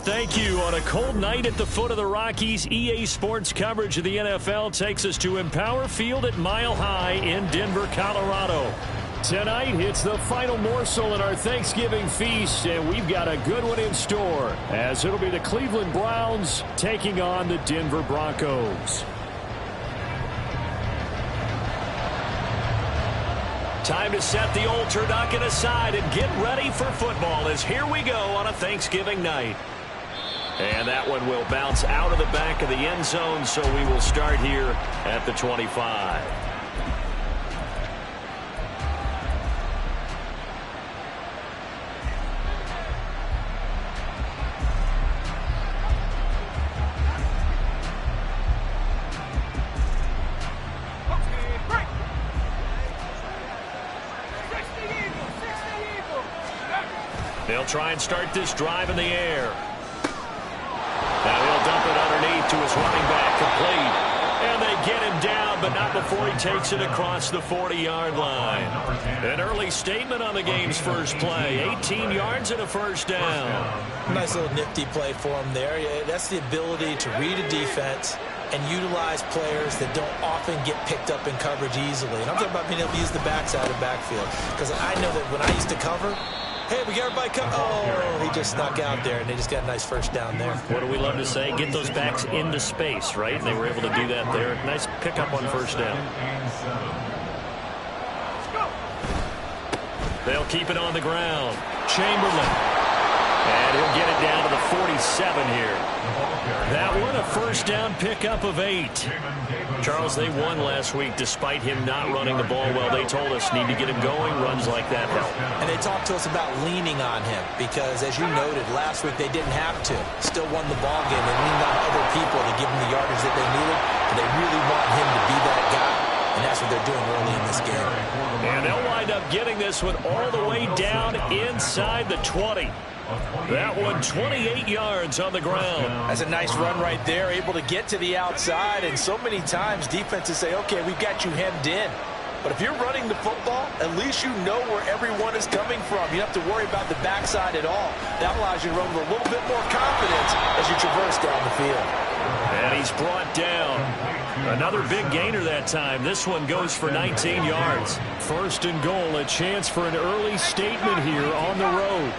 Thank you. On a cold night at the foot of the Rockies, EA Sports coverage of the NFL takes us to Empower Field at Mile High in Denver, Colorado. Tonight, it's the final morsel in our Thanksgiving feast, and we've got a good one in store, as it'll be the Cleveland Browns taking on the Denver Broncos. Time to set the old turducken aside and get ready for football, as here we go on a Thanksgiving night. And that one will bounce out of the back of the end zone, so we will start here at the 25. They'll try and start this drive in the air. Now he'll dump it underneath to his running back, complete. And they get him down, but not before he takes it across the 40-yard line. An early statement on the game's first play. 18 yards and a first down. Nice little nifty play for him there. Yeah, that's the ability to read a defense and utilize players that don't often get picked up in coverage easily. And I'm talking about being able to use the backside of the backfield. Because I know that when I used to cover, hey, we got everybody come. Oh, he just snuck out there, and they just got a nice first down there. What do we love to say? Get those backs into space, right? And they were able to do that there. Nice pickup on first down. They'll keep it on the ground. Chamberlain. And he'll get it down to the 47 here. That one, a first down pickup of 8. Charles, they won last week despite him not running the ball well. They told us need to get him going. Runs like that help. And they talked to us about leaning on him because, as you noted, last week they didn't have to. Still won the ball game. They leaned on other people to give them the yardage that they needed. And they really want him to be that guy. And that's what they're doing early in this game. And they'll wind up getting this one all the way down inside the 20. That one 28 yards on the ground. That's a nice run right there, able to get to the outside. And so many times defenses say, okay, we've got you hemmed in. But if you're running the football, at least you know where everyone is coming from. You don't have to worry about the backside at all. That allows you to run with a little bit more confidence as you traverse down the field. And he's brought down. Another big gainer that time. This one goes for 19 yards. First and goal, a chance for an early statement here on the road.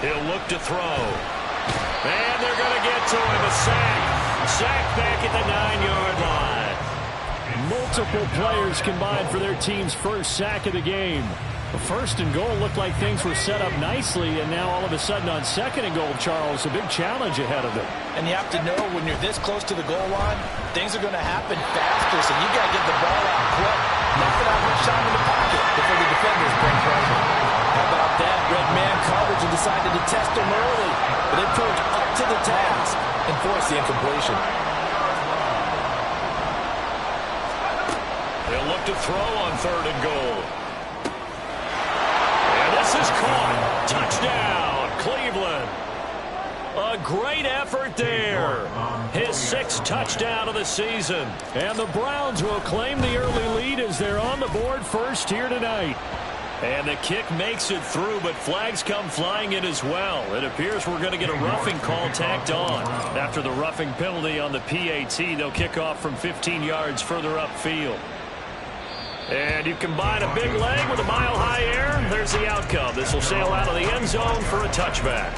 He'll look to throw. And they're going to get to him. A sack. Sack back at the 9-yard line. Multiple players combined for their team's first sack of the game. The first and goal looked like things were set up nicely, and now all of a sudden on second and goal, Charles, a big challenge ahead of them. And you have to know when you're this close to the goal line, things are going to happen faster, so you got to get the ball out quick. Not that I've much time in the pocket before the defenders bring pressure. How about that? Red man coverage and decided to test them early, but they proved up to the task and forced the incompletion. They'll look to throw on third and goal. And this is caught. Touchdown, Cleveland. A great effort there. His 6th touchdown of the season. And the Browns will claim the early lead as they're on the board first here tonight. And the kick makes it through, but flags come flying in as well. It appears we're going to get a roughing call tacked on. After the roughing penalty on the PAT, they'll kick off from 15 yards further upfield. And you combine a big leg with a mile-high air, there's the outcome. This will sail out of the end zone for a touchback.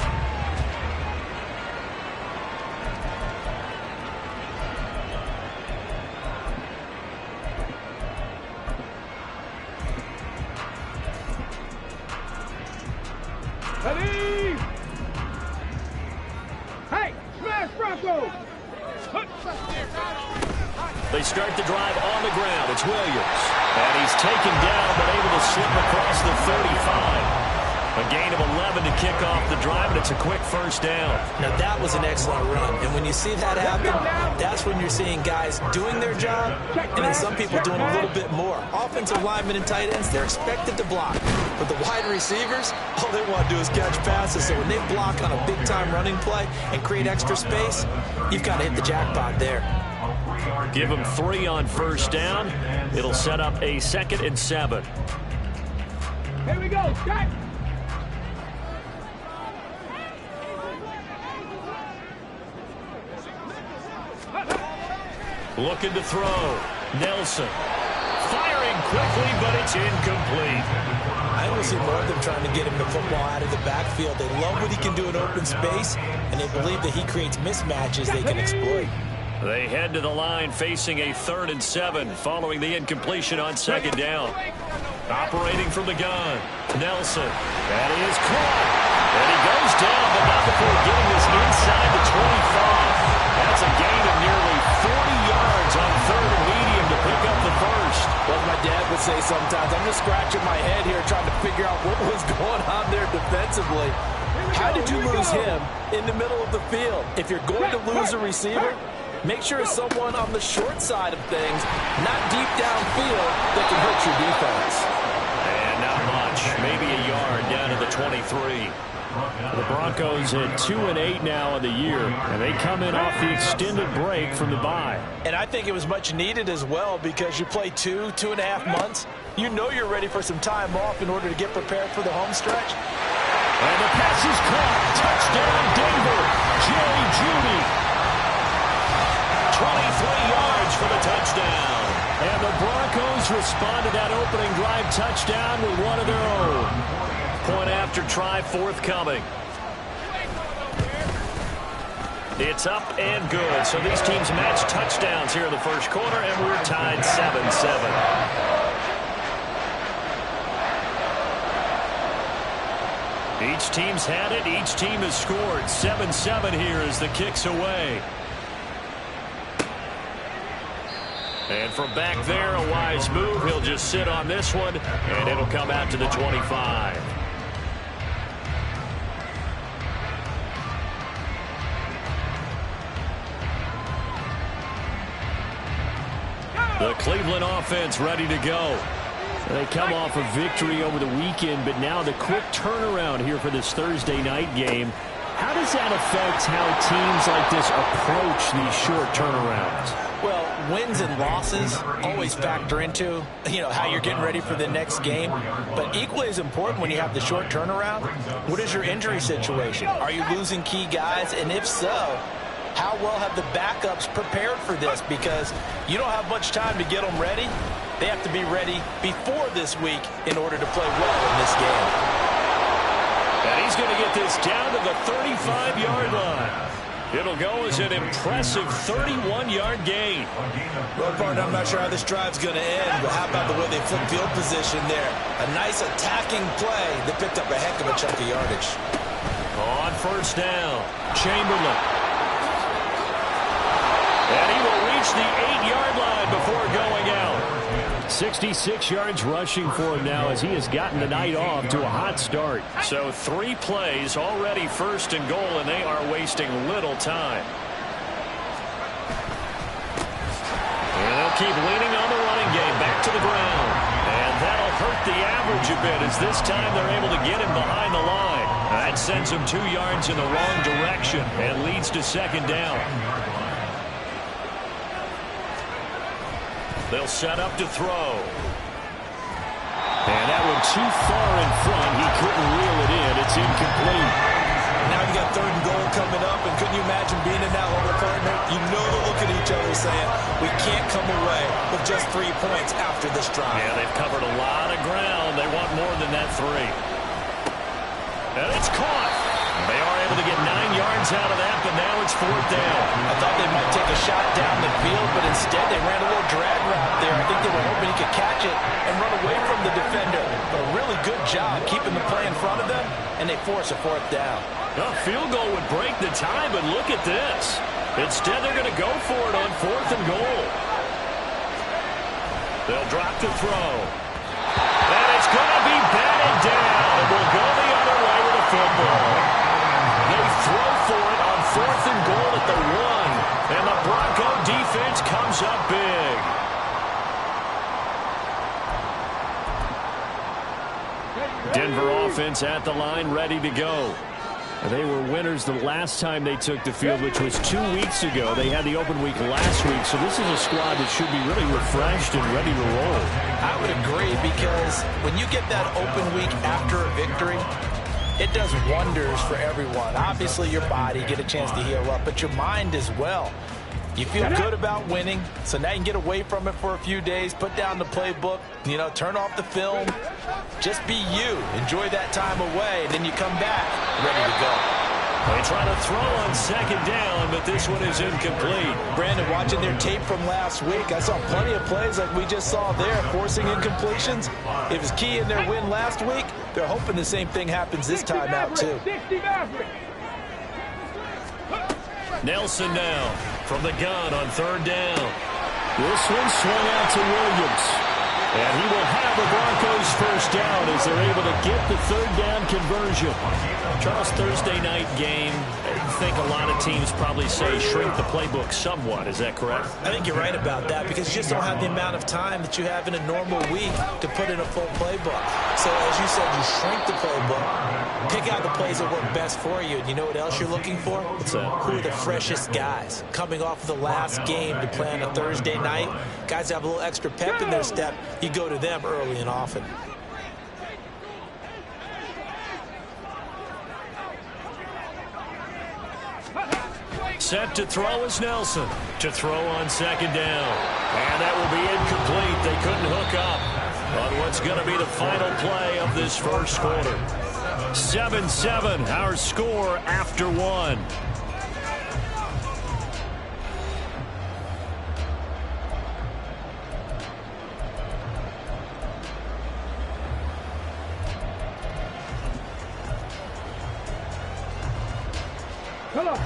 Ready? Hey, smash Broncos! They start the drive on the ground. It's Williams. And he's taken down, but able to slip across the 35. A gain of 11 to kick off the drive, and it's a quick first down. Now, that was an excellent run. And when you see that happen, that's when you're seeing guys doing their job, and then some people doing a little bit more. Offensive linemen and tight ends, they're expected to block. But the wide receivers, all they want to do is catch passes. So when they block on a big-time running play and create extra space, you've got to hit the jackpot there. Give them 3 on first down. It'll set up a 2nd and 7. Here we go, Scott. Looking to throw. Nelson. Firing quickly, but it's incomplete. I will see more of them trying to get him the football out of the backfield. They love what he can do in open space, and they believe that he creates mismatches they can exploit. They head to the line facing a 3rd and 7 following the incompletion on 2nd down. Operating from the gun. Nelson. That is caught. And he goes down, but not before getting this inside the 25. That's a gain of nearly 40 yards on 3rd and medium to pick up the first. Well, my dad would say sometimes, I'm just scratching my head here trying to figure out what was going on there defensively. How did you lose him in the middle of the field? If you're going to lose a receiver, make sure it's someone on the short side of things, not deep downfield, that can hurt your defense. And not much. Maybe a yard down to the 23. The Broncos at 2-8 now in the year, and they come in off the extended break from the bye. And I think it was much needed as well because you play 2.5 months. You know you're ready for some time off in order to get prepared for the home stretch. And the pass is caught. Touchdown, Denver. Jerry Jeudy. 23 yards for the touchdown. And the Broncos respond to that opening drive touchdown with one of their own. Point after try forthcoming. It's up and good. So these teams match touchdowns here in the first quarter, and we're tied 7-7. Each team's had it. Each team has scored. 7-7 here as the kick's away. And from back there, a wise move. He'll just sit on this one, and it'll come out to the 25. The Cleveland offense ready to go. They come off a victory over the weekend, but now the quick turnaround here for this Thursday night game. How does that affect how teams like this approach these short turnarounds? Well, wins and losses always factor into, how you're getting ready for the next game. But equally as important when you have the short turnaround, what is your injury situation? Are you losing key guys? And if so, how well have the backups prepared for this? Because you don't have much time to get them ready. They have to be ready before this week in order to play well in this game. And he's going to get this down to the 35-yard line. It'll go as an impressive 31-yard gain. Well, partner, I'm not sure how this drive's going to end, but how about the way they flip field position there? A nice attacking play that picked up a heck of a chunk of yardage. On first down, Chamberlain. And he will reach the 8-yard line before going out. 66 yards rushing for him now as he has gotten the night off to a hot start. So 3 plays already first and goal, and they are wasting little time. And they'll keep leaning on the running game back to the ground. And that'll hurt the average a bit as this time they're able to get him behind the line. That sends him 2 yards in the wrong direction and leads to second down. They'll set up to throw. And that one too far in front. He couldn't reel it in. It's incomplete. Now you got 3rd and goal coming up, and couldn't you imagine being in that hole, partner? You know to look at each other saying, we can't come away with just 3 points after this drive. Yeah, they've covered a lot of ground. They want more than that 3. And it's caught. They are able to get 9 yards out of that, but now it's 4th down. I thought they might take a shot down the field, but instead they ran a little drag route there. I think they were hoping he could catch it and run away from the defender. But a really good job keeping the play in front of them, and they force a 4th down. A field goal would break the tie, but look at this. Instead, they're going to go for it on 4th and goal. They'll drop to throw. And it's going to be batted down. And we'll go the other way with the football. They throw for it on 4th and goal at the 1. And the Bronco defense comes up big. Denver offense at the line, ready to go. They were winners the last time they took the field, which was 2 weeks ago. They had the open week last week, so this is a squad that should be really refreshed and ready to roll. I would agree, because when you get that open week after a victory, it does wonders for everyone. Obviously, your body get a chance to heal up, but your mind as well. You feel good about winning, so now you can get away from it for a few days, put down the playbook, turn off the film. Just be you. Enjoy that time away, and then you come back ready to go. They try to throw on second down, but this one is incomplete. Brandon, watching their tape from last week, I saw plenty of plays like we just saw there, forcing incompletions. It was key in their win last week. They're hoping the same thing happens this time out, too. Nelson now from the gun on third down. This one swung out to Williams. And he will have the Broncos first down as they're able to get the third down conversion. Charles, Thursday night game, I think a lot of teams probably say shrink the playbook somewhat. Is that correct? I think you're right about that because you just don't have the amount of time that you have in a normal week to put in a full playbook. So as you said, you shrink the playbook, pick out the plays that work best for you. And you know what else you're looking for? What's that? Who are the freshest guys coming off of the last game to play on a Thursday night? Guys have a little extra pep in their step. You go to them early and often. Set to throw is Nelson. To throw on second down. And that will be incomplete. They couldn't hook up on what's going to be the final play of this first quarter. 7-7, our score after one.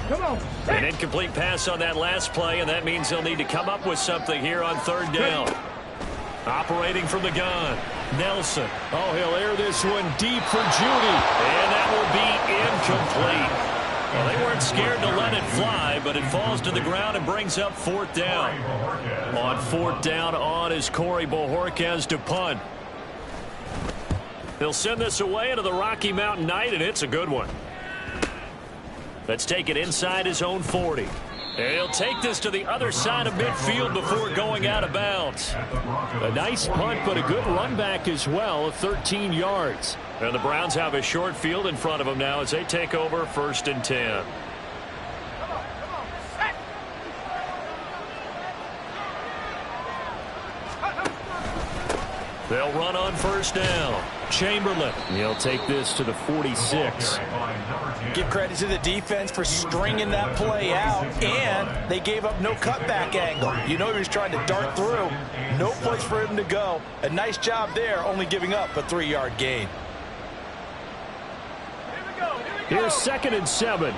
Come on. An incomplete pass on that last play, and that means they'll need to come up with something here on third down. Operating from the gun, Nelson. Oh, he'll air this one deep for Judy, and that will be incomplete. Well, they weren't scared to let it fly, but it falls to the ground and brings up fourth down. On fourth down on is Corey Bojorquez to punt. He'll send this away into the Rocky Mountain night, and it's a good one. Let's take it inside his own 40. And he'll take this to the other side of midfield before going out of bounds. A nice punt, but a good run back as well, 13 yards. And the Browns have a short field in front of them now as they take over 1st and 10. They'll run on first down. Chamberlain. He'll take this to the 46. Give credit to the defense for stringing that play out, and they gave up no cutback angle. You know he was trying to dart through. No place for him to go. A nice job there, only giving up a 3-yard gain. Here's 2nd and 7.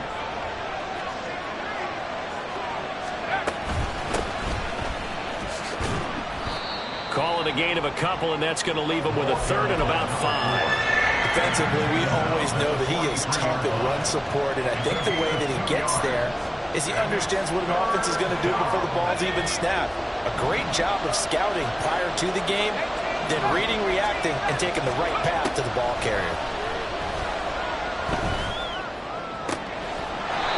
Call it a gain of a couple, and that's going to leave him with a 3rd and about 5. Defensively, we always know that he is tough in run support, and I think the way that he gets there is he understands what an offense is going to do before the ball's even snapped. A great job of scouting prior to the game, then reading, reacting, and taking the right path to the ball carrier.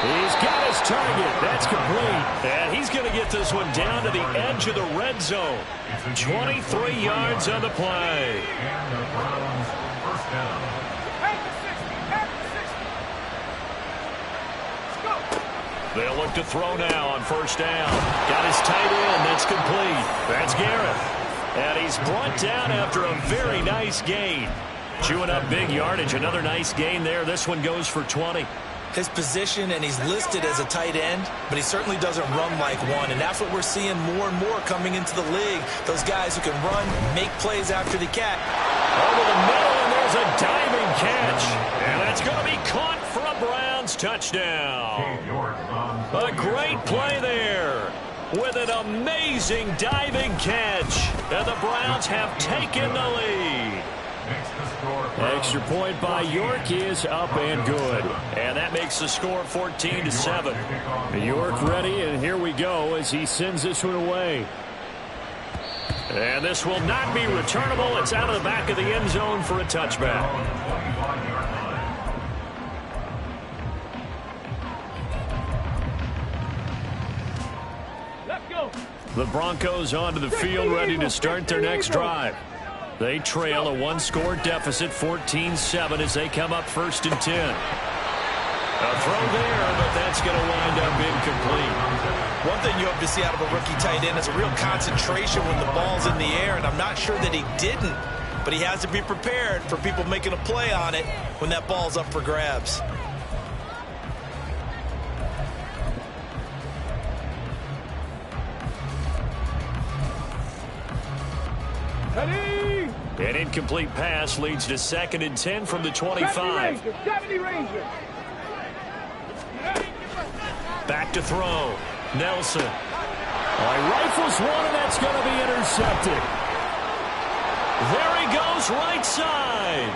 He's got his target. That's complete. And he's going to get this one down to the edge of the red zone. 23 yards on the play. They'll look to throw now on first down. Got his tight end. That's complete. That's Garrett. And he's brought down after a very nice gain. Chewing up big yardage. Another nice gain there. This one goes for 20. His position, and he's listed as a tight end, but he certainly doesn't run like one, and that's what we're seeing more and more coming into the league. Those guys who can run, make plays after the catch. Over the middle, and there's a diving catch. And that's going to be caught for a Browns touchdown. A great play there with an amazing diving catch. And the Browns have taken the lead. Extra point by York is up and good. And that makes the score 14-7. York ready, and here we go as he sends this one away. And this will not be returnable. It's out of the back of the end zone for a touchback. Let's go. The Broncos onto the field ready to start their next drive. They trail a one-score deficit, 14-7, as they come up 1st and 10. A throw there, but that's going to wind up incomplete. One thing you hope to see out of a rookie tight end is a real concentration when the ball's in the air, and I'm not sure that he didn't, but he has to be prepared for people making a play on it when that ball's up for grabs. An incomplete pass leads to 2nd and 10 from the 25. 70 Rangers. Back to throw. Nelson. Rifles one, and that's going to be intercepted. There he goes, right side.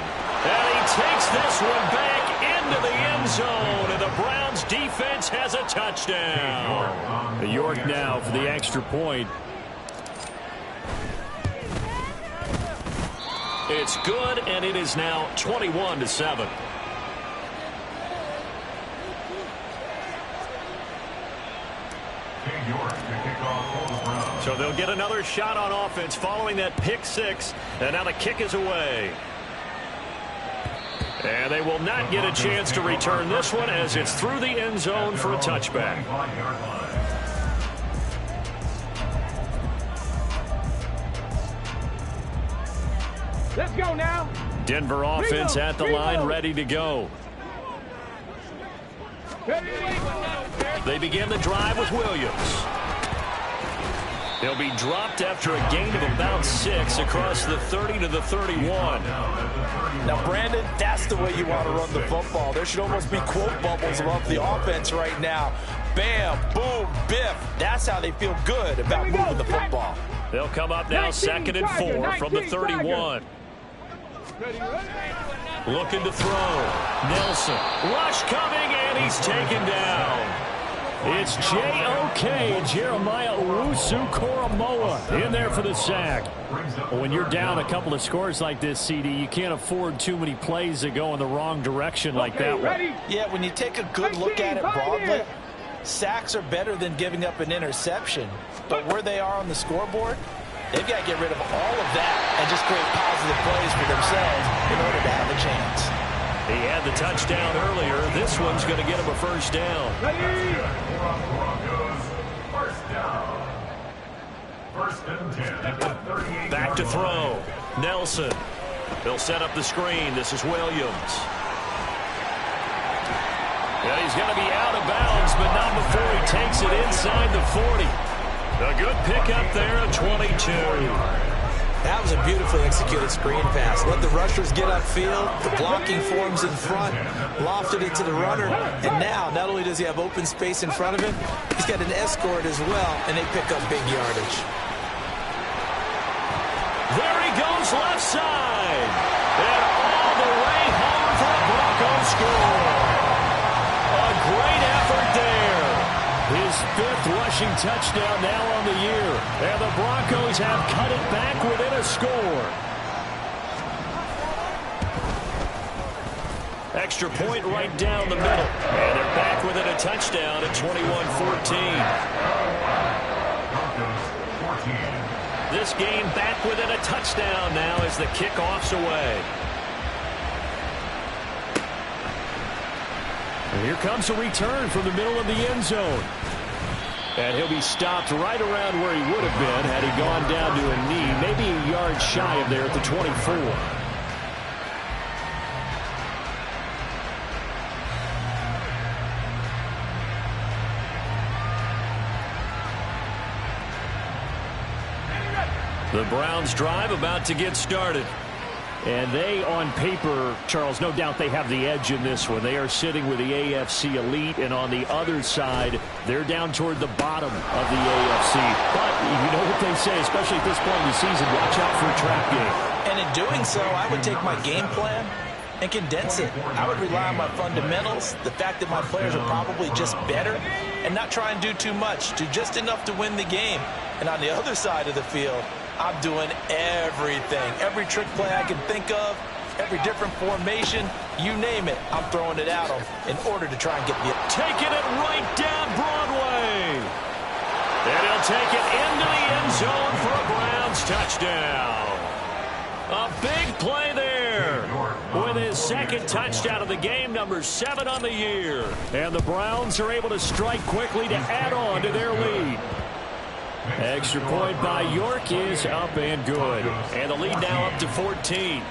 And he takes this one back into the end zone, and the Browns defense has a touchdown. York now for the extra point. It's good, and it is now 21-7. So they'll get another shot on offense following that pick six, and now the kick is away. And they will not get a chance to return this one as it's through the end zone for a touchback. Let's go now. Denver offense at the line, ready to go. They begin the drive with Williams. He'll be dropped after a gain of about 6 across the 30 to the 31. Now, Brandon, that's the way you want to run the football. There should almost be quote bubbles above the offense right now. Bam, boom, biff. That's how they feel good about moving the football. They'll come up now 2nd and 4 from the 31. Looking to throw. Nelson. Rush coming, and he's taken down. It's J.O.K. Jeremiah Owusu-Koramoah in there for the sack. When you're down a couple of scores like this, CD, you can't afford too many plays that go in the wrong direction like that one. Yeah, when you take a good look at it broadly, sacks are better than giving up an interception. But where they are on the scoreboard, they've got to get rid of all of that and just create positive plays for themselves in order to have a chance. He had the touchdown earlier. This one's going to get him a first down. Back to throw. Nelson. They'll set up the screen. This is Williams. Yeah, he's going to be out of bounds, but not before he takes it inside the 40. A good pickup there at 22. That was a beautifully executed screen pass. Let the rushers get upfield. The blocking forms in front. Lofted it to the runner. And now, not only does he have open space in front of him, he's got an escort as well, and they pick up big yardage. There he goes left side. And all the way home for a Broncos score. A great effort there. His 5th rushing touchdown now on the year. And the Broncos have cut it back within a score. Extra point right down the middle. And they're back within a touchdown at 21-14. This game back within a touchdown now as the kickoff's away. And here comes a return from the middle of the end zone. And he'll be stopped right around where he would have been had he gone down to a knee, maybe a yard shy of there at the 24. The Browns drive about to get started. And they, on paper, Charles, no doubt they have the edge in this one. They are sitting with the AFC elite, and on the other side, they're down toward the bottom of the AFC. But you know what they say, especially at this point in the season, watch out for a trap game. And in doing so, I would take my game plan and condense it. I would rely on my fundamentals, the fact that my players are probably just better, and not try and do too much, do just enough to win the game. And on the other side of the field, I'm doing everything. Every trick play I can think of, every different formation, you name it, I'm throwing it at them in order to try and get the... Taking it right down Broadway. And he'll take it into the end zone for a Browns touchdown. A big play there with his the second touchdown of the game, number 7 on the year. And the Browns are able to strike quickly to add on to their lead. Extra point by York is up and good. And the lead now up to 14.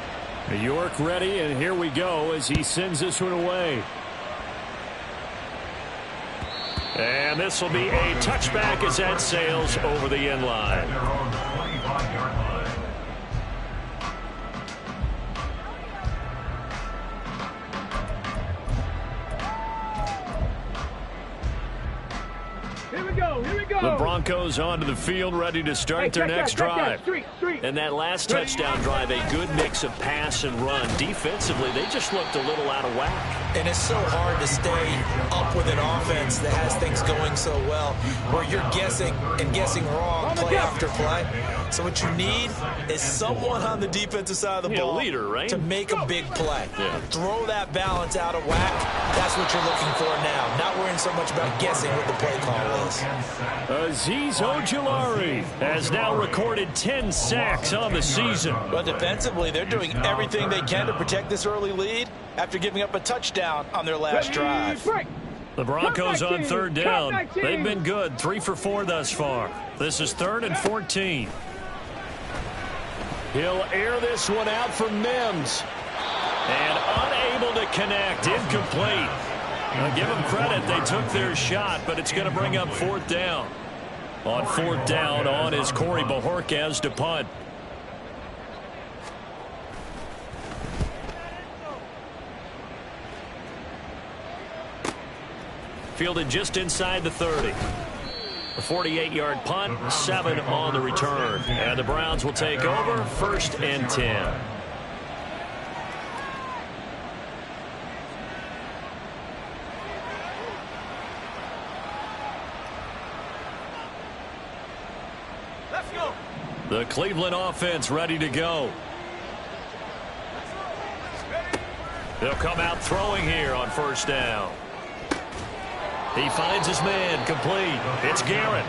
York ready, and here we go as he sends this one away. And this will be a touchback as that sails over the end line. Here we go, here we go. The Broncos onto the field, ready to start their next drive. Street. And that last touchdown drive, a good mix of pass and run. Defensively, they just looked a little out of whack. And it's so hard to stay up with an offense that has things going so well, where you're guessing and guessing wrong play after play. So what you need is someone on the defensive side of the ball, a leader, right? to make a big play. Yeah. Throw that balance out of whack. That's what you're looking for now. Not worrying so much about guessing what the play call is. Azeez Ojulari has now recorded 10 sacks on the season. But defensively, they're doing everything they can to protect this early lead after giving up a touchdown on their last drive. The Broncos on third down. They've been good, 3 for 4 thus far. This is 3rd and 14. He'll air this one out for Mims. And unable to connect, incomplete. I'll give them credit, they took their shot, but it's going to bring up 4th down. On 4th down, on is Corey Bojorquez to punt. Fielded just inside the 30. A 48-yard punt, 7 on the return. And the Browns will take over, 1st and 10. Let's go. The Cleveland offense ready to go. They'll come out throwing here on 1st down. He finds his man, complete. It's Garrett.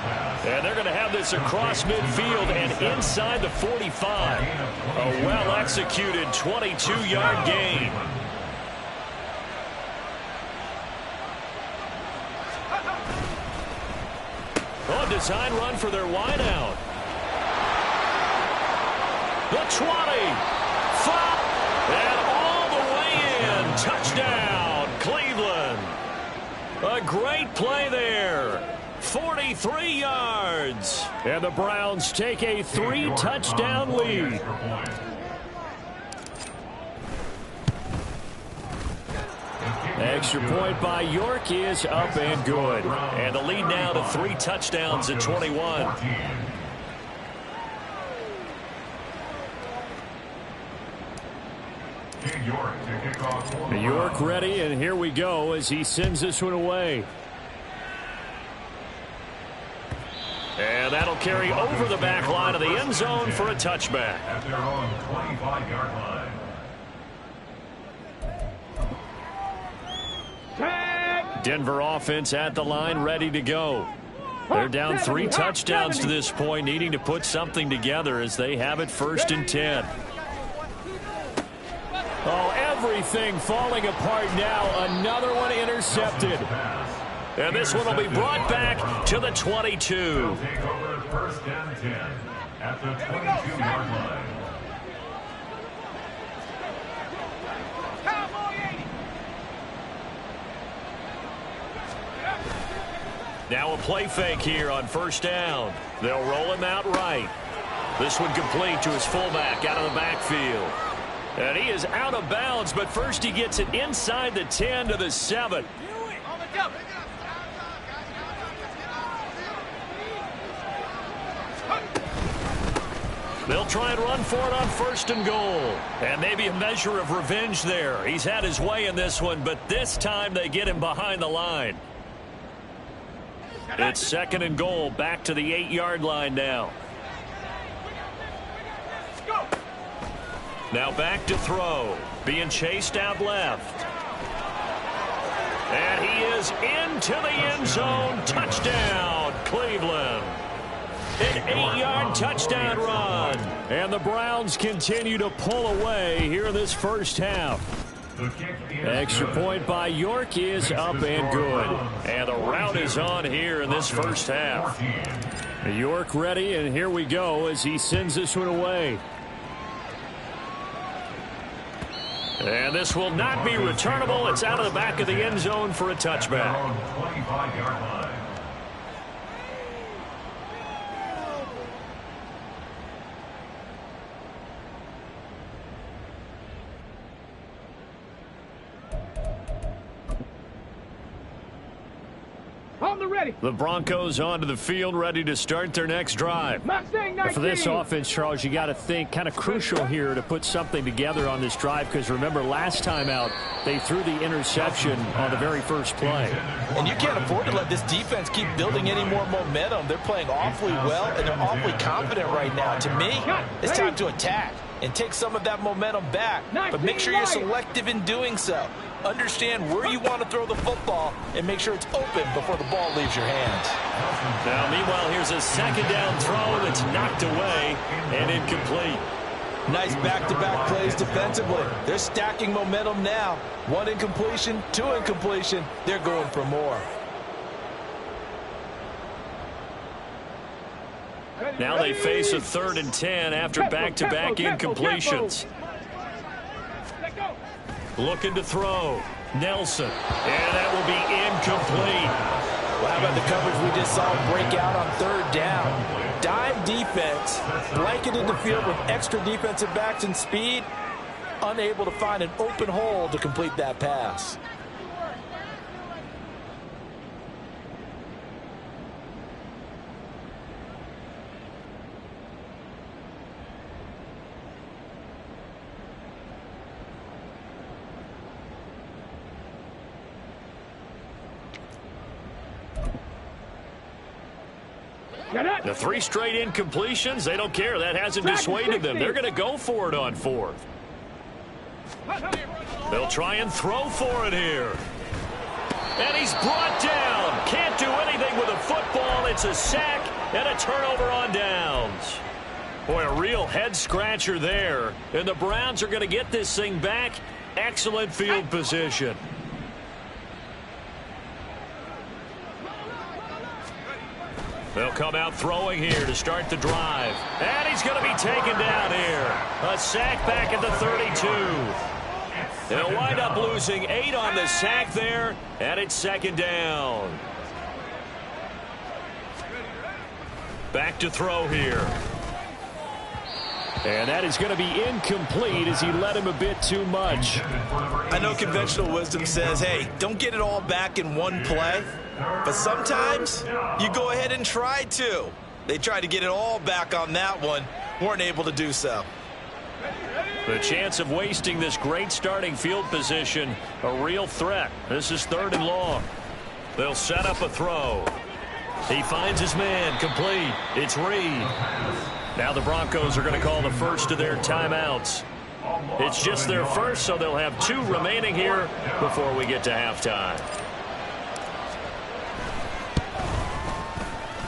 And they're going to have this across midfield and inside the 45. A well-executed 22-yard gain. Oh, design run for their wideout. The 20. 5. And all the way in. Touchdown, Cleveland. A great play there. 43 yards. And the Browns take a 3-touchdown lead. Extra point by York is up and good. And the lead now to 3 touchdowns at 21. York ready, and here we go as he sends this one away. And that'll carry over the back line of the end zone for a touchback. At their own 25-yard line. Denver offense at the line, ready to go. They're down 3 touchdowns to this point, needing to put something together as they have it 1st and 10. Oh, everything falling apart now. Another one intercepted. And this one will be brought back to the 22. They'll take over 1st and 10 at the 22-yard line. Now a play fake here on 1st down. They'll roll him out right. This one complete to his fullback out of the backfield. And he is out of bounds, but first he gets it inside the 10 to the 7. They'll try and run for it on 1st and goal. And maybe a measure of revenge there. He's had his way in this one, but this time they get him behind the line. It's 2nd and goal, back to the 8-yard line now. Now back to throw. Being chased out left. And he is into the end zone. Touchdown, Cleveland. An 8-yard touchdown run. And the Browns continue to pull away here in this 1st half. The kick is Extra good. point by York is up and good. And the rout is on here in this first half. York ready, and here we go as he sends this one away. And this will not be returnable. It's out of the back of the end zone for a touchback. 25-yard line. On the ready. The Broncos onto the field, ready to start their next drive. Mustang 19. For this offense, Charles, you got to think kind of crucial here to put something together on this drive, because remember last time out they threw the interception on the very first play. And you can't afford to let this defense keep building any more momentum. They're playing awfully well, and they're awfully confident right now. To me, it's time to attack and take some of that momentum back. But make sure you're selective in doing so. Understand where you want to throw the football and make sure it's open before the ball leaves your hands. Now, meanwhile, here's a second down throw that's knocked away and incomplete. Nice back-to-back plays defensively. They're stacking momentum now. 1 incompletion, 2 incompletion. They're going for more. Now they face a 3rd and 10 after back-to-back incompletions. Looking to throw. Nelson. And that will be incomplete. Well, how about the coverage we just saw break out on 3rd down? Dime defense, blanketed the field with extra defensive backs and speed, unable to find an open hole to complete that pass. The 3 straight incompletions, they don't care. That hasn't dissuaded them. They're going to go for it on 4th. They'll try and throw for it here. And he's brought down. Can't do anything with a football. It's a sack and a turnover on downs. Boy, a real head-scratcher there. And the Browns are going to get this thing back. Excellent field position. They'll come out throwing here to start the drive. And he's going to be taken down here. A sack back at the 32. They'll wind up losing 8 on the sack there, and it's 2nd down. Back to throw here. And that is going to be incomplete as he led him a bit too much. I know conventional wisdom says, hey, don't get it all back in one play. But sometimes you go ahead and try to. They tried to get it all back on that one. Weren't able to do so. The chance of wasting this great starting field position, a real threat. This is 3rd and long. They'll set up a throw. He finds his man, complete. It's Reed. Now the Broncos are going to call the first of their timeouts. It's just their first, so they'll have 2 remaining here before we get to halftime.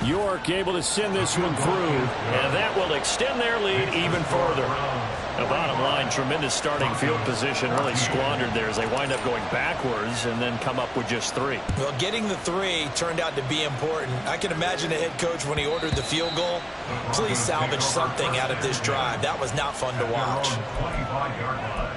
York able to send this one through, and that will extend their lead even further. The bottom line, tremendous starting field position, really squandered there as they wind up going backwards and then come up with just 3. Well, getting the 3 turned out to be important. I can imagine the head coach when he ordered the field goal. Please salvage something out of this drive. That was not fun to watch. 25-yard line.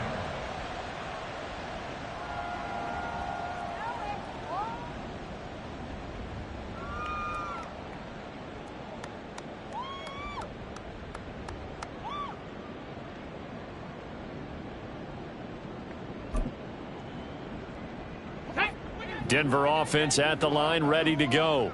Denver offense at the line, ready to go.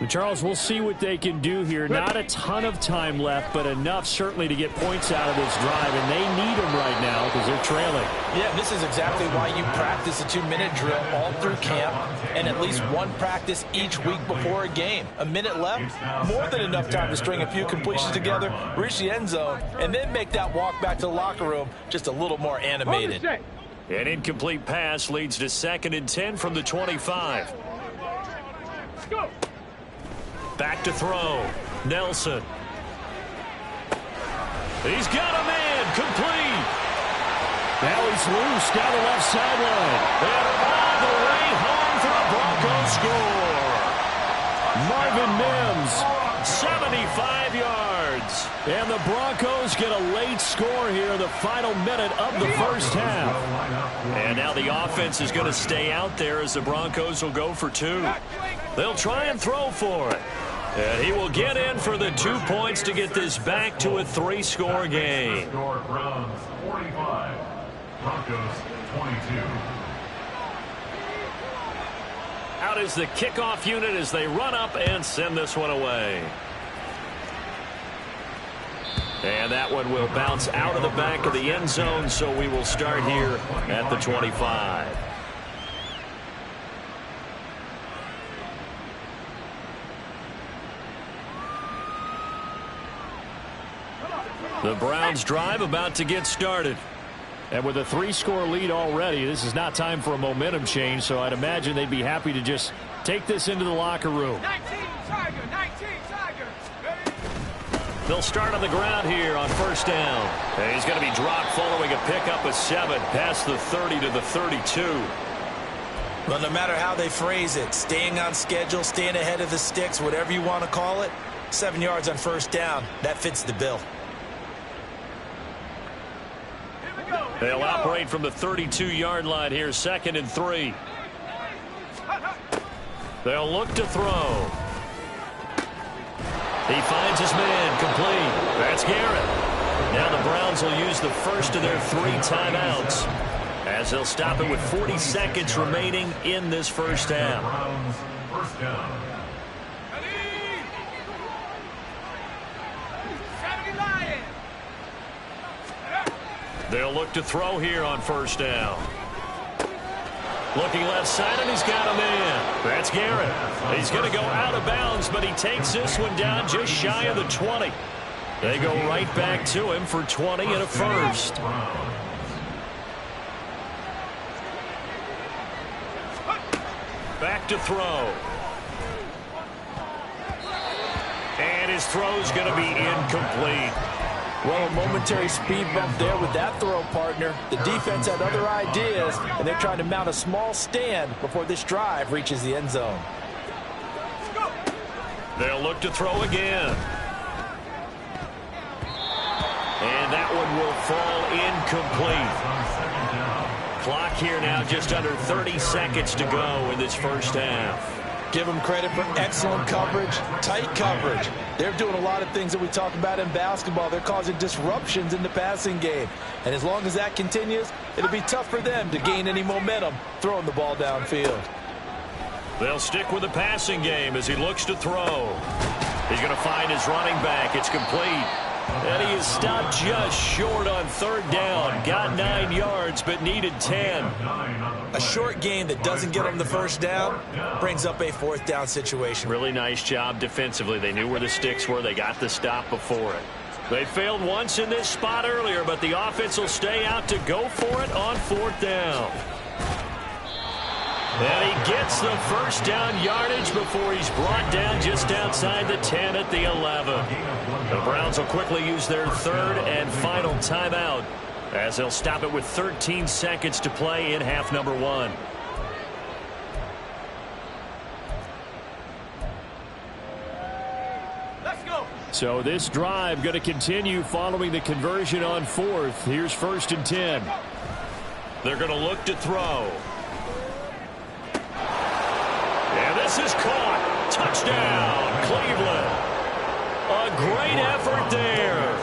Charles, we'll see what they can do here. Not a ton of time left, but enough certainly to get points out of this drive, and they need them right now because they're trailing. Yeah, this is exactly why you practice a 2-minute drill all through camp and at least 1 practice each week before a game. A minute left, more than enough time to string a few completions together, reach the end zone, and then make that walk back to the locker room just a little more animated. An incomplete pass leads to 2nd and 10 from the 25. Go. Back to throw. Nelson. He's got a man. Complete. Now he's loose down the left sideline. And all the way home for a Broncos score. Marvin Mims, 75 yards. And the Broncos get a late score here in the final minute of the first half. And now the offense is going to stay out there as the Broncos will go for two. They'll try and throw for it. And he will get in for the 2 points to get this back to a 3-score game. Browns 45, Broncos 22. Out is the kickoff unit as they run up and send this one away. And that one will bounce out of the back of the end zone, so we will start here at the 25. The Browns drive about to get started. And with a 3-score lead already, this is not time for a momentum change, so I'd imagine they'd be happy to just take this into the locker room. 19 Tiger. They'll start on the ground here on first down. And he's going to be dropped following a pickup of 7 past the 30 to the 32. Well, no matter how they phrase it, staying on schedule, staying ahead of the sticks, whatever you want to call it, 7 yards on first down, that fits the bill. They'll operate from the 32-yard line here, 2nd and 3. They'll look to throw. He finds his man, complete. That's Garrett. Now the Browns will use the first of their 3 timeouts as they'll stop it with 40 seconds remaining in this first half. Browns first down. They'll look to throw here on first down. Looking left side, and he's got a man. That's Garrett. He's going to go out of bounds, but he takes this one down just shy of the 20. They go right back to him for 20 and a first. Back to throw. And his throw's going to be incomplete. Well, a momentary speed bump there with that throw, partner. The defense had other ideas, and they're trying to mount a small stand before this drive reaches the end zone. They'll look to throw again. And that one will fall incomplete. Clock here now just under 30 seconds to go in this first half. Give them credit for excellent coverage, tight coverage. They're doing a lot of things that we talk about in basketball. They're causing disruptions in the passing game. And as long as that continues, it'll be tough for them to gain any momentum throwing the ball downfield. They'll stick with the passing game as he looks to throw. He's going to find his running back. It's complete. And he is stopped just short on 3rd down. Got 9 yards, but needed 10. A short gain that doesn't get him the first down brings up a 4th down situation. Really nice job defensively. They knew where the sticks were. They got the stop before it. They failed once in this spot earlier, but the offense will stay out to go for it on 4th down. And he gets the first down yardage before he's brought down just outside the 10 at the 11. The Browns will quickly use their 3rd and final timeout as they'll stop it with 13 seconds to play in half number 1. Let's go. So this drive going to continue following the conversion on 4th. Here's 1st and 10. They're going to look to throw. And this is caught. Touchdown, Cleveland. A great effort there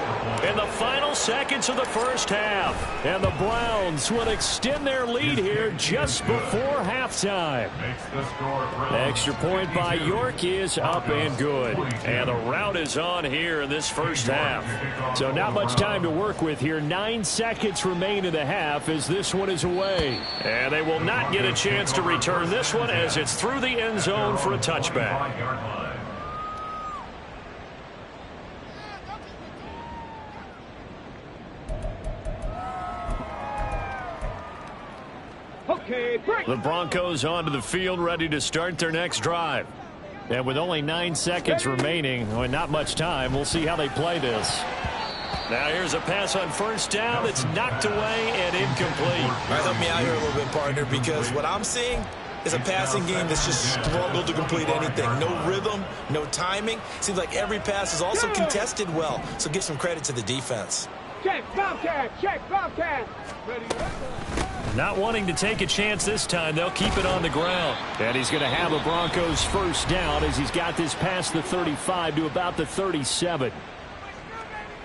in the final seconds of the first half. And the Browns will extend their lead here just before halftime. Extra point by York is up and good. And the route is on here in this first half. So not much time to work with here. 9 seconds remain in the half as this one is away. And they will not get a chance to return this one as it's through the end zone for a touchback. Okay, break. The Broncos onto the field ready to start their next drive. And with only 9 seconds remaining, well, not much time, we'll see how they play this. Now here's a pass on first down that's knocked away and incomplete. All right, help me out here a little bit, partner, because what I'm seeing is a passing game that's just struggled to complete anything. No rhythm, no timing. Seems like every pass is also contested well, so give some credit to the defense. Check, Bobcat, check, Bobcat. Ready. Not wanting to take a chance this time, they'll keep it on the ground. And he's going to have a Broncos first down as he's got this past the 35 to about the 37.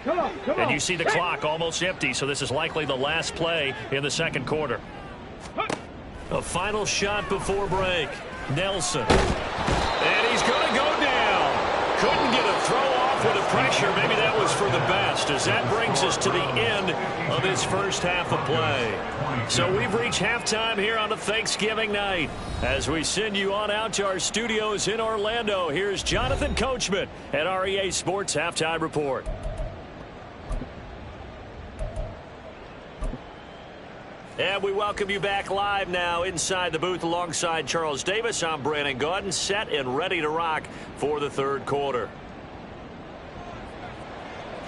Come on. And you see the clock almost empty, so this is likely the last play in the second quarter. A final shot before break. Nelson. And he's going to go down. Couldn't get a throw off with the pressure. Maybe that was for the best, as that brings us to the end of this first half of play. So we've reached halftime here on a Thanksgiving night. As we send you on out to our studios in Orlando, here's Jonathan Coachman at REA Sports Halftime Report. And we welcome you back live now inside the booth alongside Charles Davis. I'm Brandon Gaudin, set and ready to rock for the third quarter.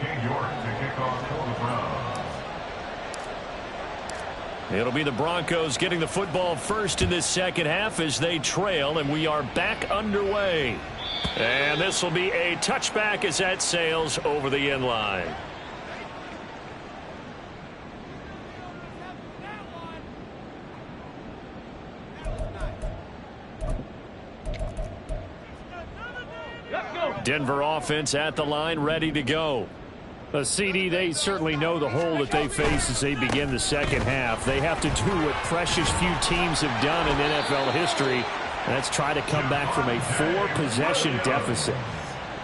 King York to kick off for the Browns. It'll be the Broncos getting the football first in this second half as they trail, and we are back underway. And this will be a touchback as that sails over the end line. Denver offense at the line, ready to go. CD, they certainly know the hole that they face as they begin the second half. They have to do what precious few teams have done in NFL history, and that's try to come back from a 4-possession deficit.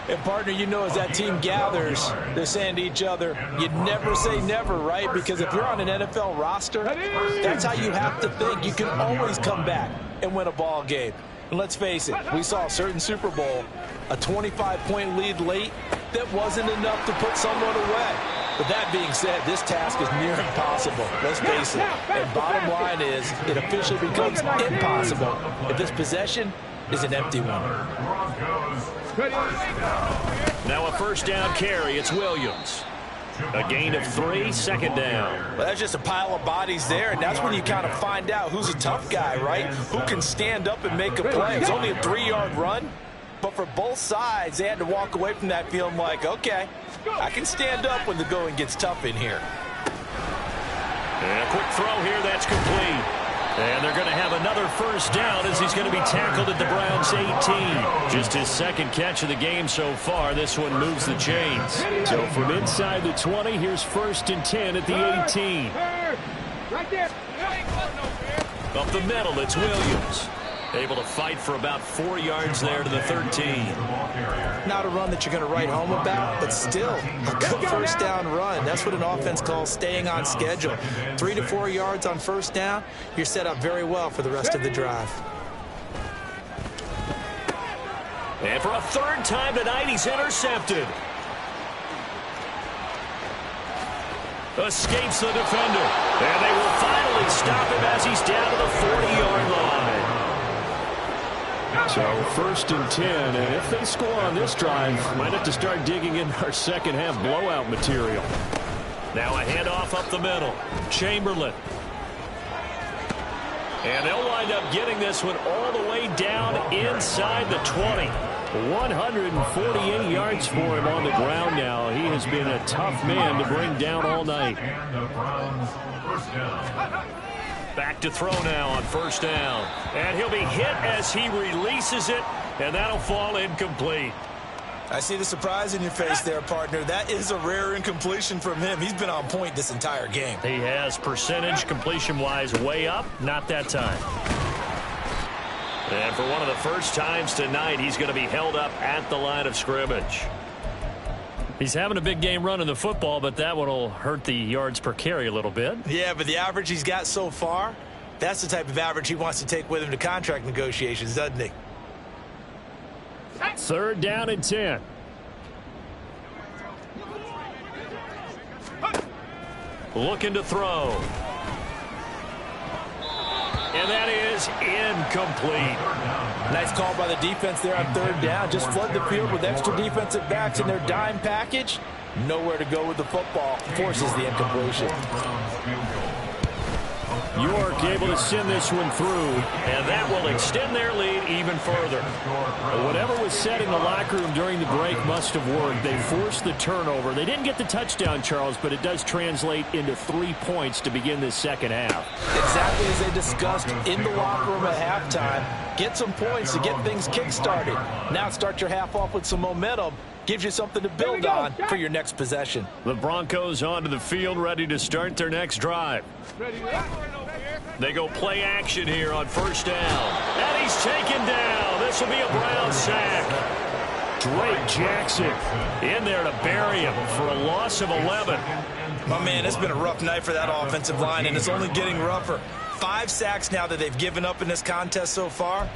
And, partner, you know, as that team gathers, they're saying to each other, you never say never, right? Because if you're on an NFL roster, that's how you have to think. You can always come back and win a ball game. And let's face it, we saw a certain Super Bowl, a 25-point lead late, that wasn't enough to put someone away. But that being said, this task is near impossible. Let's face it. And bottom line is, it officially becomes impossible if this possession is an empty one. Now a first down carry. It's Williams. A gain of 3, second down. Well, that's just a pile of bodies there, and that's when you kind of find out who's a tough guy, right? Who can stand up and make a play. It's only a 3-yard run, but for both sides, they had to walk away from that feeling like, okay, I can stand up when the going gets tough in here. And a quick throw here, that's complete. And they're going to have another first down as he's going to be tackled at the Browns' 18. Just his second catch of the game so far. This one moves the chains. So from inside the 20, here's 1st and 10 at the 18. Right there. Up the middle, it's Williams. Able to fight for about 4 yards there to the 13. Not a run that you're going to write home about, but still a good first down run. That's what an offense calls staying on schedule. 3 to 4 yards on first down, you're set up very well for the rest of the drive. And for a third time tonight, he's intercepted. Escapes the defender. And they will finally stop him as he's down to the 40-yard line. So 1st and 10, and if they score on this drive, might have to start digging in our second half blowout material. Now a handoff up the middle. Chamberlain. And they'll wind up getting this one all the way down inside the 20. 148 yards for him on the ground now. He has been a tough man to bring down all night. Back to throw now on first down. And he'll be hit as he releases it, and that'll fall incomplete. I see the surprise in your face there, partner. That is a rare incompletion from him. He's been on point this entire game. He has percentage completion-wise way up. Not that time. And for one of the first times tonight, he's going to be held up at the line of scrimmage. He's having a big game running the football, but that one will hurt the yards per carry a little bit. Yeah, but the average he's got so far, that's the type of average he wants to take with him to contract negotiations, doesn't he? 3rd down and 10. Looking to throw. And that is incomplete. Nice call by the defense there on 3rd down. Just flood the field with extra defensive backs in their dime package, Nowhere to go with the football. Forces the incompletion. York able to send this one through, and that will extend their lead even further. Whatever was said in the locker room during the break must have worked. They forced the turnover. They didn't get the touchdown, Charles, but it does translate into 3 points to begin this second half. Exactly as they discussed in the locker room at halftime. Get some points to get things kick-started. Now start your half off with some momentum. Gives you something to build on for your next possession. The Broncos onto the field, ready to start their next drive. They go play action here on first down. And he's taken down. This will be a Brown sack. Drake Jackson in there to bury him for a loss of 11. Oh, man, it's been a rough night for that offensive line, and it's only getting rougher. 5 sacks now that they've given up in this contest so far.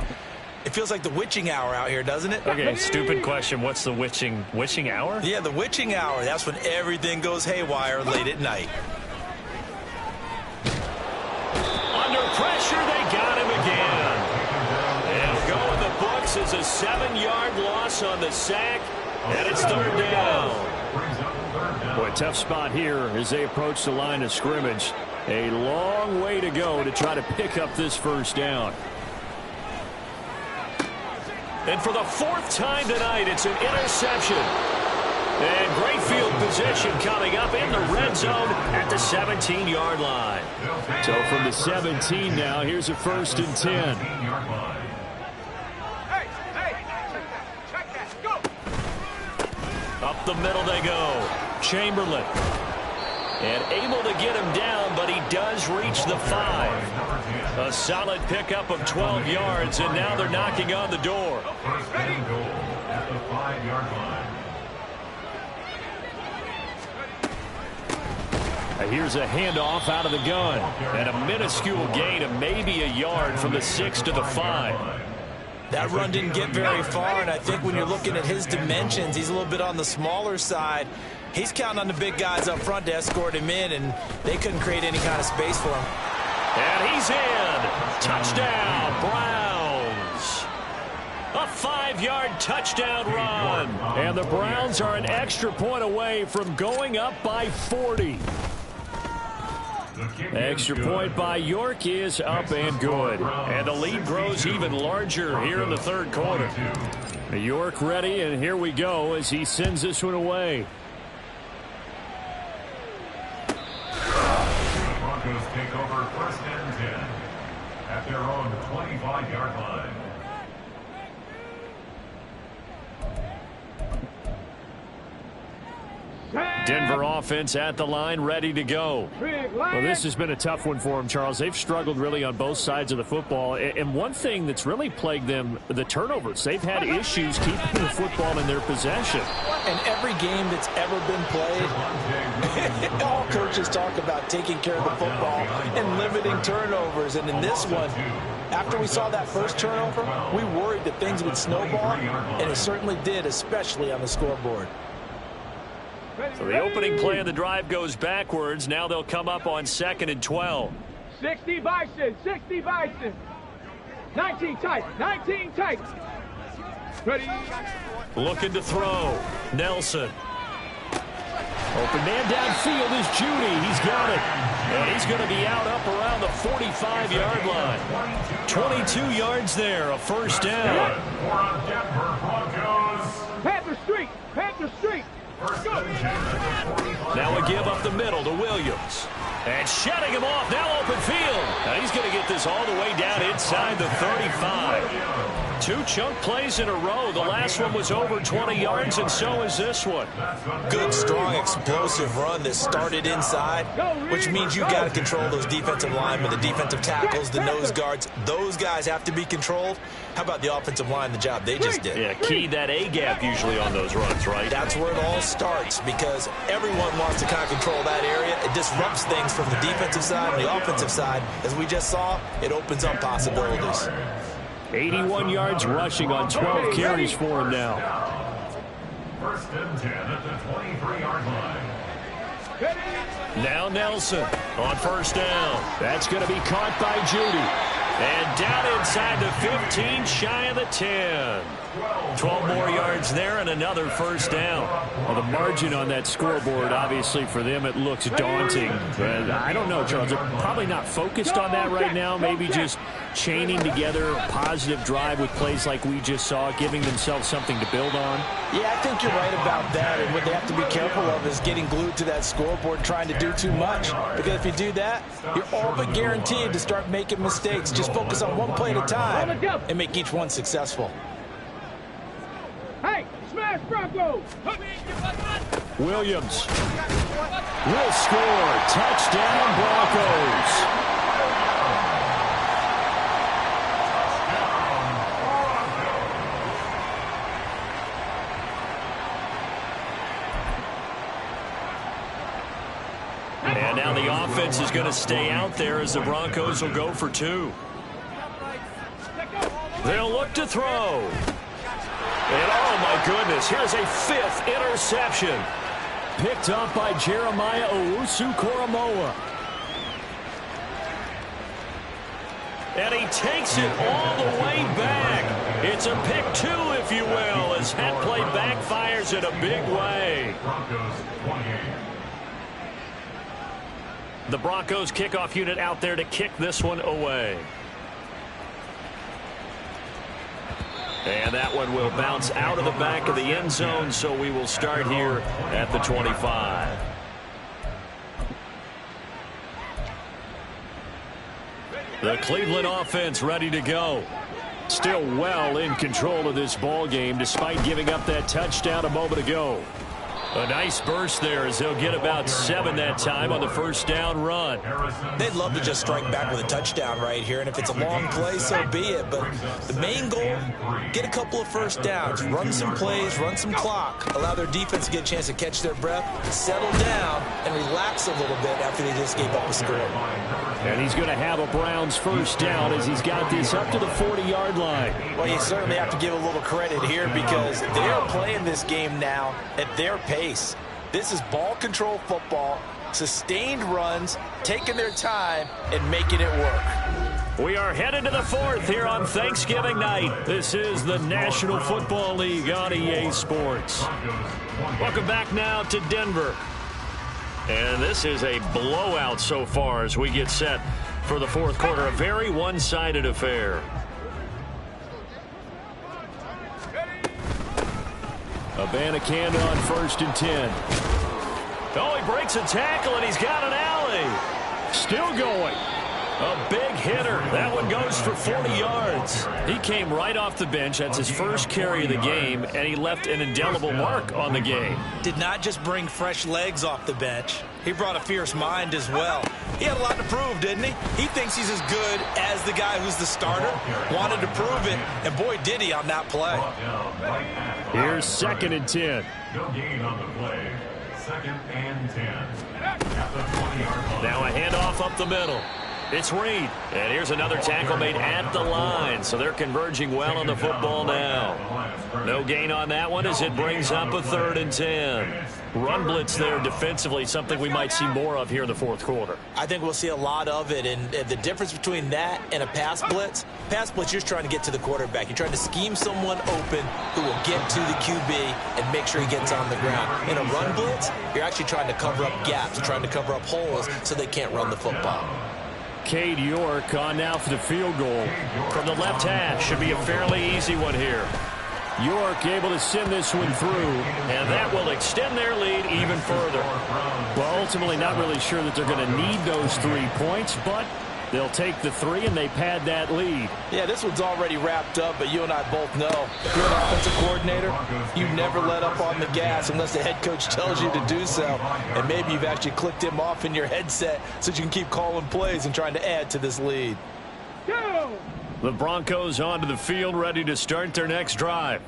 It feels like the witching hour out here, doesn't it? Okay, stupid question. What's the witching hour? Yeah, the witching hour. That's when everything goes haywire late at night. Under pressure, they got him again. And go in the books as a 7-yard loss on the sack, and it's third down. Boy, tough spot here as they approach the line of scrimmage. A long way to go to try to pick up this first down. And for the 4th time tonight, it's an interception. And great field position coming up in the red zone at the 17-yard line. So from the 17 now, here's a 1st and 10. Up the middle they go. Chamberlain. And able to get him down, but he does reach the 5. A solid pickup of 12 yards, and now they're knocking on the door. First and goal at the 5-yard line. Here's a handoff out of the gun. And a minuscule gain of maybe a yard from the 6 to the 5. That run didn't get very far, and I think when you're looking at his dimensions, he's a little bit on the smaller side. He's counting on the big guys up front to escort him in, and they couldn't create any kind of space for him. And he's in. Touchdown, Browns. A 5-yard touchdown run. And the Browns are an extra point away from going up by 40. Extra point by York is up and good. And the lead grows even larger here in the third quarter. York ready, and here we go as he sends this one away. Broncos take over 1st and 10 at their own 25-yard line. Denver offense at the line, ready to go. Well, this has been a tough one for them, Charles. They've struggled really on both sides of the football. And one thing that's really plagued them, the turnovers. They've had issues keeping the football in their possession. And every game that's ever been played, all coaches talk about taking care of the football and limiting turnovers. And in this one, after we saw that first turnover, we worried that things would snowball, and it certainly did, especially on the scoreboard. So the opening play of the drive goes backwards. Now they'll come up on 2nd and 12. 60 Bison, 60 Bison. 19 tight, 19 tight. Ready. Looking to throw. Nelson. Open man downfield is Judy. He's got it. And he's going to be out up around the 45-yard line. 22 yards there, a first down. Panther Street, Panther Street. Now a give up the middle to Williams. And shutting him off, now open field. Now he's going to get this all the way down inside the 35. 2 chunk plays in a row. The last one was over 20 yards, and so is this one. Good, strong, explosive run that started inside, which means you got to control those defensive linemen, the defensive tackles, the nose guards. Those guys have to be controlled. How about the offensive line, the job they just did? Yeah, key that A-gap usually on those runs, right? That's where it all starts, because everyone wants to kind of control that area. It disrupts things from the defensive side and the offensive side. As we just saw, it opens up possibilities. 81 yards rushing on 12 carries for him now. 1st and 10 at the 23-yard line. Now Nelson on first down. That's going to be caught by Judy. And down inside the 15, shy of the 10. 12 more yards there and another first down. Well, the margin on that scoreboard, obviously for them, it looks daunting. But I don't know, Charles. They're probably not focused on that right now. Maybe just chaining together a positive drive with plays like we just saw, giving themselves something to build on. Yeah, I think you're right about that. And what they have to be careful of is getting glued to that scoreboard trying to do too much. Because if you do that, you're all but guaranteed to start making mistakes. Just focus on one play at a time and make each one successful. Hey, smash Broncos! Williams will score. Touchdown, Broncos. And now the offense is going to stay out there as the Broncos will go for 2. They'll look to throw. And oh my goodness, here's a 5th interception. Picked up by Jeremiah Owusu-Koramoah. And he takes it all the way back. It's a pick 2, if you will, as that play backfires in a big way. The Broncos kickoff unit out there to kick this one away. And that one will bounce out of the back of the end zone, so we will start here at the 25. The Cleveland offense ready to go. Still well in control of this ball game despite giving up that touchdown a moment ago. A nice burst there as they'll get about 7 that time on the first down run. They'd love to just strike back with a touchdown right here, and if it's a long play, so be it. But the main goal, get a couple of first downs, run some plays, run some clock, allow their defense to get a chance to catch their breath, settle down, and relax a little bit after they just gave up a score. And he's going to have a Browns first down as he's got this up to the 40-yard line. Well, you certainly have to give a little credit here because they're playing this game now at their pace. This is ball control football, sustained runs, taking their time, and making it work. We are headed to the 4th here on Thanksgiving night. This is the National Football League on EA Sports. Welcome back now to Denver. And this is a blowout so far as we get set for the 4th quarter. A very one-sided affair. Abanikanda on 1st and 10. Oh, he breaks a tackle, and he's got an alley. Still going. A big hitter. That one goes for 40 yards. He came right off the bench. That's his first carry of the game, and he left an indelible mark on the game. Did not just bring fresh legs off the bench. He brought a fierce mind as well. He had a lot to prove, didn't he? He thinks he's as good as the guy who's the starter. Wanted to prove it, and boy, did he on that play. Here's 2nd and 10. No gain on the play. 2nd and 10. At the 20-yard line. Now a handoff up the middle. It's Reed. And here's another tackle made at the line. So they're converging well on the football now. No gain on that one as it brings up a 3rd and 10. Run blitz there defensively, something we might see more of here in the 4th quarter. I think we'll see a lot of it, and the difference between that and a pass blitz, you're just trying to get to the quarterback. You're trying to scheme someone open who will get to the QB and make sure he gets on the ground. In a run blitz, you're actually trying to cover up gaps, trying to cover up holes so they can't run the football. Cade York on now for the field goal from the left hash. Should be a fairly easy one here. York able to send this one through, and that will extend their lead even further. Well, ultimately not really sure that they're going to need those 3 points, but they'll take the 3 and they pad that lead. Yeah, this one's already wrapped up, but you and I both know if you're an offensive coordinator, you never let up on the gas unless the head coach tells you to do so. And maybe you've actually clicked him off in your headset so you can keep calling plays and trying to add to this lead. The Broncos onto the field, ready to start their next drive.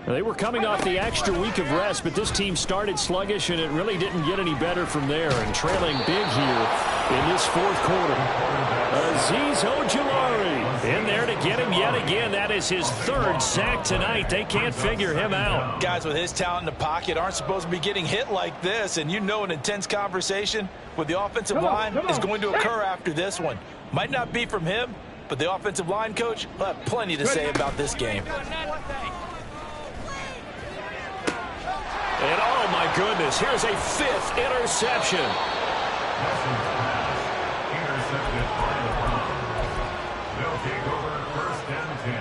They were coming off the extra week of rest, but this team started sluggish, and it really didn't get any better from there. And trailing big here in this 4th quarter. Azeez Ojulari in there to get him yet again. That is his 3rd sack tonight. They can't figure him out. Guys with his talent in the pocket aren't supposed to be getting hit like this, and you know an intense conversation with the offensive line is going to occur after this one. Might not be from him, But the offensive line coach will have plenty to say about this game. And oh my goodness, here's a 5th interception. Intercepted by the Browns. They'll take over 1st and 10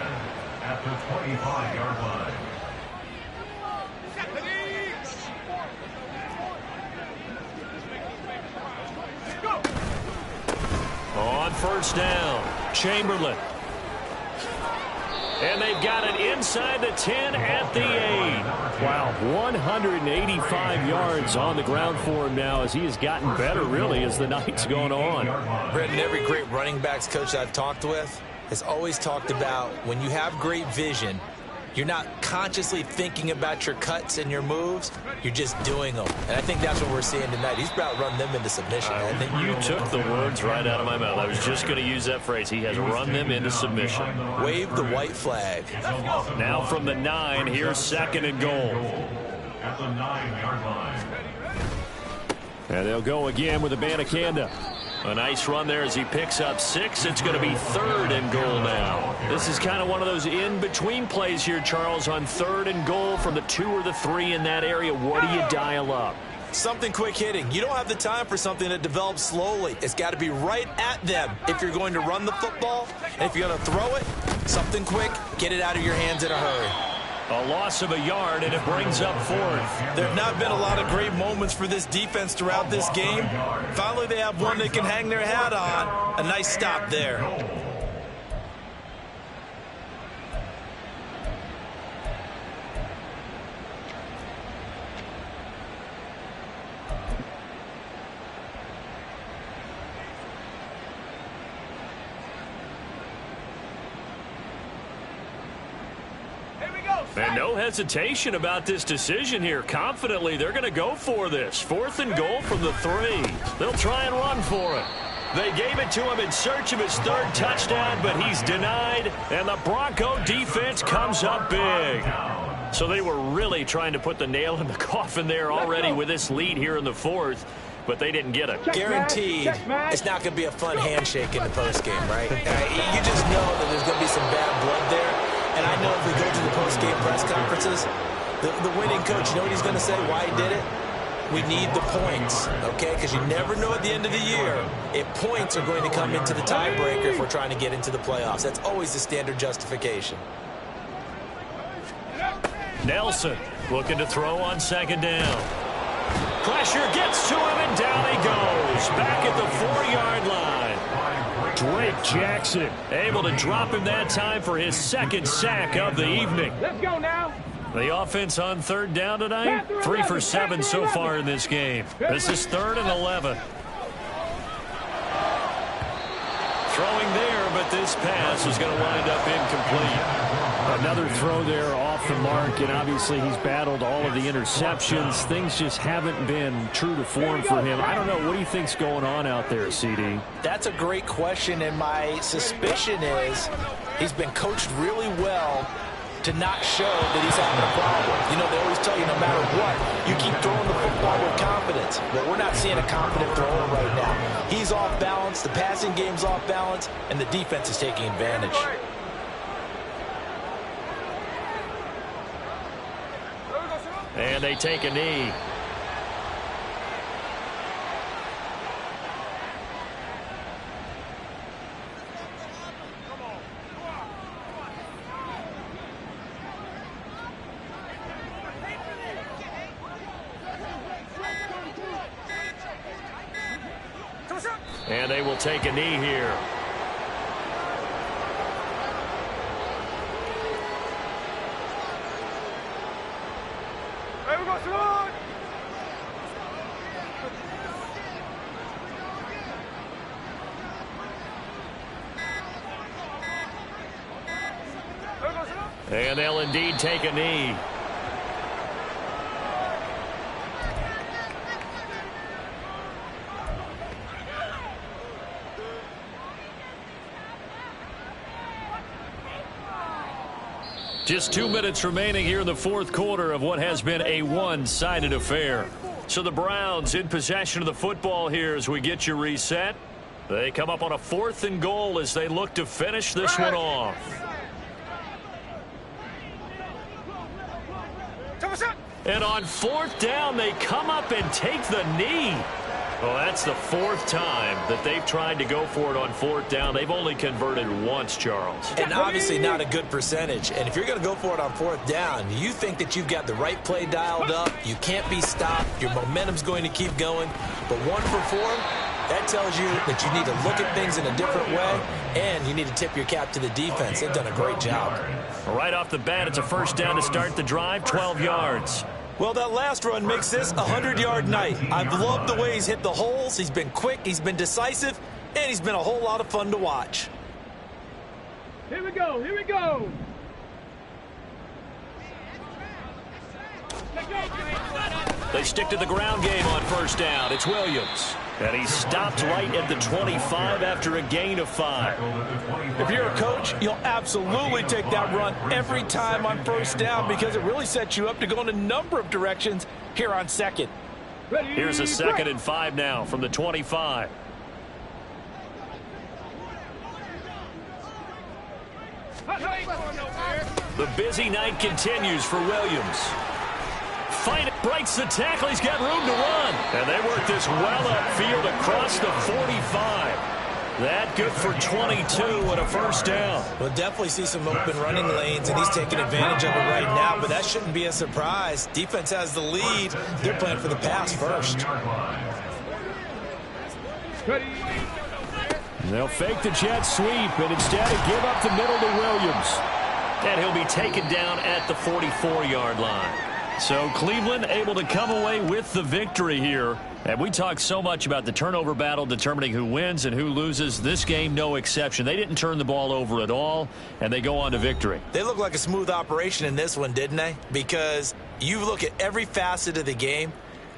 at the 25-yard line. On 1st down, Chamberlain. And they've got it inside the 10 at the 8. Wow, 185 yards on the ground for him now as he has gotten better, really, as the night's gone on. Brendan, every great running backs coach I've talked with has always talked about when you have great vision, you're not consciously thinking about your cuts and your moves. You're just doing them. And I think that's what we're seeing tonight. He's about run them into submission. You took the words right out of my mouth. I was just going to use that phrase. He has run them into submission. Wave the white flag. Now from the 9, here's 2nd and goal. At the 9-yard line. And they'll go again with Abanikanda. A nice run there as he picks up 6. It's going to be 3rd and goal now. This is kind of one of those in-between plays here, Charles, on 3rd and goal from the 2 or the 3 in that area. What do you dial up? Something quick hitting. You don't have the time for something that develops slowly. It's got to be right at them if you're going to run the football. And if you're going to throw it, something quick, get it out of your hands in a hurry. A loss of a yard, and it brings up 4th. There have not been a lot of great moments for this defense throughout this game. Finally, they have one they can hang their hat on. A nice stop there. And no hesitation about this decision here. Confidently, they're going to go for this. 4th and goal from the 3. They'll try and run for it. They gave it to him in search of his 3rd touchdown, but he's denied, and the Bronco defense comes up big. So they were really trying to put the nail in the coffin there already with this lead here in the 4th, but they didn't get it. Guaranteed, it's not going to be a fun handshake in the postgame, right? You just know that there's going to be some bad blood there. And I know if we go to the post-game press conferences, the winning coach, you know what he's going to say, why he did it? We need the points, okay? Because you never know at the end of the year if points are going to come into the tiebreaker if we're trying to get into the playoffs. That's always the standard justification. Nelson looking to throw on 2nd down. Pressure gets to him, and down he goes. Back at the 4-yard line. Drake Jackson able to drop him that time for his 2nd sack of the evening. Let's go now. The offense on 3rd down tonight, 3 for 7 so far in this game. This is 3rd and 11. Throwing there, but this pass is going to wind up incomplete. Another throw there off the mark, and obviously he's battled all of the interceptions. Things just haven't been true to form for him. I don't know. What do you think's going on out there, CD? That's a great question, and my suspicion is he's been coached really well to not show that he's having a problem. You know, they always tell you no matter what, you keep throwing the football with confidence. But we're not seeing a confident thrower right now. He's off balance, the passing game's off balance, and the defense is taking advantage. And they take a knee. And they will take a knee here. And they'll indeed take a knee. Just 2 minutes remaining here in the 4th quarter of what has been a one-sided affair. So the Browns in possession of the football here as we get you reset. They come up on a 4th and goal as they look to finish this one off. And on 4th down, they come up and take the knee. Well, that's the 4th time that they've tried to go for it on 4th down. They've only converted once, Charles. And obviously not a good percentage. And if you're going to go for it on 4th down, you think that you've got the right play dialed up. You can't be stopped. Your momentum's going to keep going. But 1 for 4, that tells you that you need to look at things in a different way, and you need to tip your cap to the defense. They've done a great job. Right off the bat, it's a 1st down to start the drive, 12 yards. Well, that last run makes this a 100-yard night. I've loved the way he's hit the holes. He's been quick, he's been decisive, and he's been a whole lot of fun to watch. Here we go, here we go. They stick to the ground game on 1st down. It's Williams. And he stopped right at the 25 after a gain of 5. If you're a coach, you'll absolutely take that run every time on 1st down because it really sets you up to go in a number of directions here on 2nd. Here's a 2nd and 5 now from the 25. The busy night continues for Williams. Fight it, breaks the tackle. He's got room to run. And they work this well upfield across the 45. That good for 22 and a 1st down. We'll definitely see some open running lanes, and he's taking advantage of it right now, but that shouldn't be a surprise. Defense has the lead. They're playing for the pass first. They'll fake the jet sweep and instead give up the middle to Williams. And he'll be taken down at the 44-yard line. So Cleveland able to come away with the victory here. And we talk so much about the turnover battle determining who wins and who loses. This game, no exception. They didn't turn the ball over at all, and they go on to victory. They look like a smooth operation in this one, didn't they? Because you look at every facet of the game,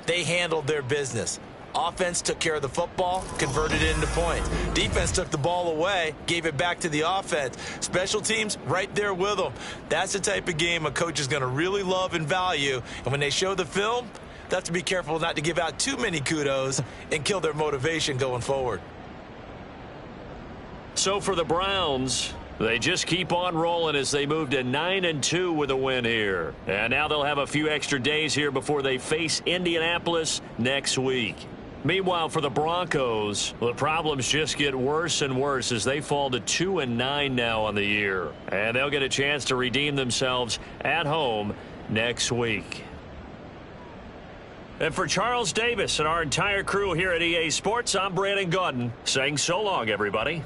they handled their business. Offense took care of the football, converted it into points. Defense took the ball away, gave it back to the offense. Special teams, right there with them. That's the type of game a coach is going to really love and value. And when they show the film, they have to be careful not to give out too many kudos and kill their motivation going forward. So for the Browns, they just keep on rolling as they move to 9-2 with a win here. And now they'll have a few extra days here before they face Indianapolis next week. Meanwhile, for the Broncos, the problems just get worse and worse as they fall to 2-9 now on the year. And they'll get a chance to redeem themselves at home next week. And for Charles Davis and our entire crew here at EA Sports, I'm Brandon Gaudin saying so long, everybody.